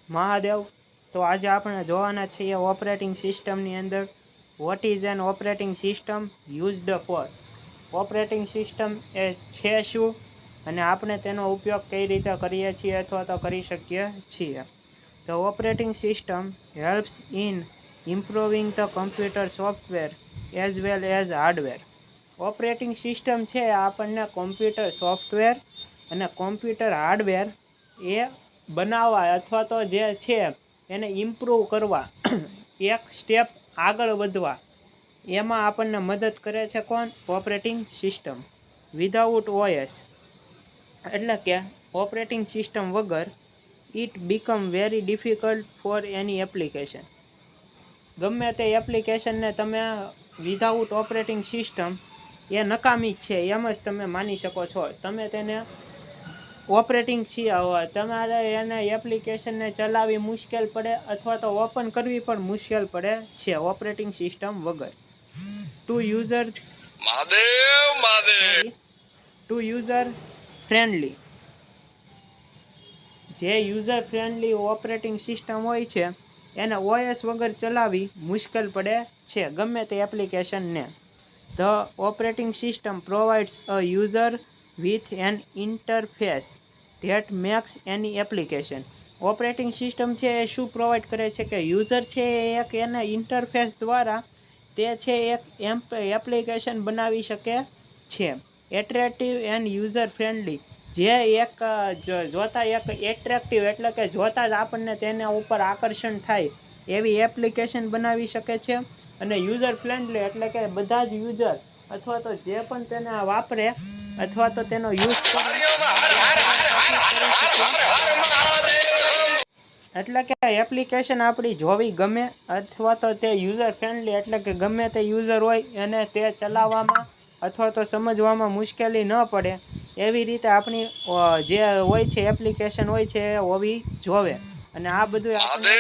મહાદેવ. તો આજે આપણે જોવાના છીએ ઓપરેટિંગ સિસ્ટમની અંદર what is an operating system used for. Operating system એ છે શું અને આપણે તેનો ઉપયોગ કઈ રીતે કરીએ છીએ અથવા તો કરી શકીએ છીએ. The operating system helps in improving the computer software as well as hardware. Operating system છે આપણને કોમ્પ્યુટર સોફ્ટવેર અને કોમ્પ્યુટર હાર્ડવેર એ બનાવવા અથવા તો જે છે એને ઇમ્પ્રૂવ કરવા એક સ્ટેપ આગળ વધવા એમાં આપણને મદદ કરે છે કોણ? Operating system. વિધાઉટ ઓએસ એટલે કે ઓપરેટિંગ સિસ્ટમ વગર it become very difficult for any application. ગમે તે એપ્લિકેશનને તમે વિધાઉટ ઓપરેટિંગ સિસ્ટમ એ નકામી જ છે એમ જ તમે માની શકો છો. તમે તેને ઓપરેટિંગ તમારે એને એપ્લિકેશનને ચલાવવી મુશ્કેલ પડે અથવા તો ઓપન કરવી પણ મુશ્કેલ પડે છે ઓપરેટિંગ સિસ્ટમ વગર. ટુ યુઝર ફ્રેન્ડલી, જે યુઝર ફ્રેન્ડલી ઓપરેટિંગ સિસ્ટમ હોય છે એને ઓએસ વગર ચલાવવી મુશ્કેલ પડે છે ગમે તે એપ્લિકેશનને. The operating system provides a user with an interface that makes any application. Operating system છે એ શું પ્રોવાઈડ કરે છે કે યુઝર છે એ એક એના ઇન્ટરફેસ દ્વારા તે છે એક એપ્લિકેશન બનાવી શકે છે. એટ્રેક્ટિવ એન્ડ યુઝર ફ્રેન્ડલી, જે એક જોતા એક એટ્રેક્ટિવ એટલે કે જોતા જ આપણને તેના ઉપર આકર્ષણ થાય એવી એપ્લિકેશન બનાવી શકે છે. અને યુઝર ફ્રેન્ડલી એટલે કે બધા જ યુઝર અથવા તો જે પણ તેને વાપરે અથવા તો તેનો યુઝ એટલે કે એપ્લિકેશન આપણી જોવી ગમે અથવા તો તે યુઝર ફ્રેન્ડલી એટલે કે ગમે તે યુઝર હોય અને તે ચલાવવામાં અથવા તો સમજવામાં મુશ્કેલી ન પડે એવી રીતે આપણી જે હોય છે એપ્લિકેશન હોય છે એ હોવી જોવે. અને આ બધું આપણે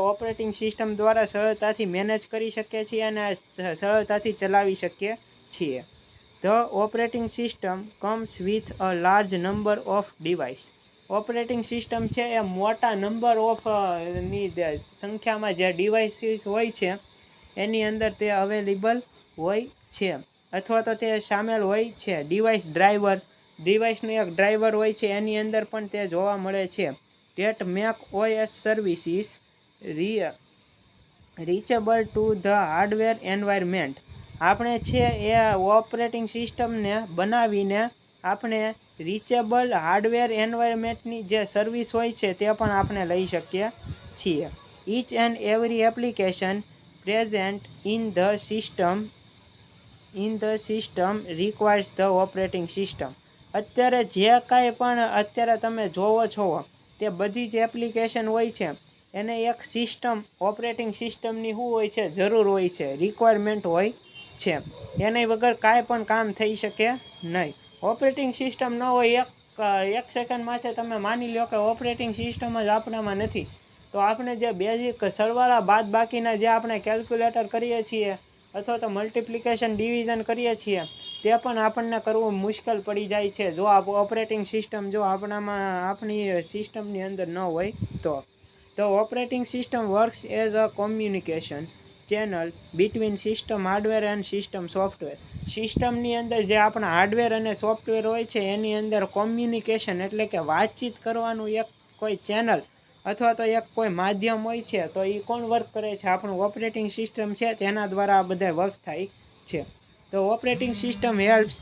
ઓપરેટિંગ સિસ્ટમ દ્વારા સરળતાથી મેનેજ કરી શકીએ છીએ અને સરળતાથી ચલાવી શકીએ છીએ. The operating system comes with a large number of device. Operating system છે એ મોટા નંબર ઓફ ની સંખ્યામાં જે ડિવાઇસીસ હોય છે એની અંદર તે અવેલેબલ હોય છે અથવા તો તે સામેલ હોય છે. ડિવાઇસનું એક ડ્રાઈવર હોય છે એની અંદર પણ તે જોવા મળે છે. Date Mac OS services reachable to the hardware environment. આપણે છે એ ઓપરેટિંગ સિસ્ટમને બનાવીને આપણે રીચેબલ હાર્ડવેર એન્વાયરમેન્ટની જે સર્વિસ હોય છે તે પણ આપણે લઈ શકીએ છીએ. Each and every application present in the system requires the operating system. અત્યારે જે કાંઈ પણ અત્યારે તમે જોવો છો તે બધી જ એપ્લિકેશન હોય છે એને એક સિસ્ટમ ઓપરેટિંગ સિસ્ટમની શું હોય છે? જરૂર હોય છે, રિક્વાયરમેન્ટ હોય છે. એની વગર કાંઈ પણ કામ થઈ શકે નહીં. ઓપરેટિંગ સિસ્ટમ ન હોય એક સેકન્ડ માટે તમે માની લો કે ઓપરેટિંગ સિસ્ટમ જ આપણામાં નથી તો આપણે જે બેઝિક સરવાળા બાદ બાકીના જે આપણે કેલ્ક્યુલેટર કરીએ છીએ અથવા તો મલ્ટિપ્લિકેશન ડિવિઝન કરીએ છીએ તે પણ આપણને કરવું મુશ્કેલ પડી જાય છે જો આ ઓપરેટિંગ સિસ્ટમ જો આપણી સિસ્ટમની અંદર ન હોય તો. The operating system works as a communication channel between system hardware and system software. સિસ્ટમની અંદર જે આપણા હાર્ડવેર અને સોફ્ટવેર હોય છે એની અંદર કોમ્યુનિકેશન એટલે કે વાતચીત કરવાનું એક કોઈ ચેનલ અથવા તો એક કોઈ માધ્યમ હોય છે તો એ કોણ વર્ક કરે છે? આપણું ઓપરેટિંગ સિસ્ટમ છે તેના દ્વારા આ બધા વર્ક થાય છે. તો ઓપરેટિંગ સિસ્ટમ હેલ્પ્સ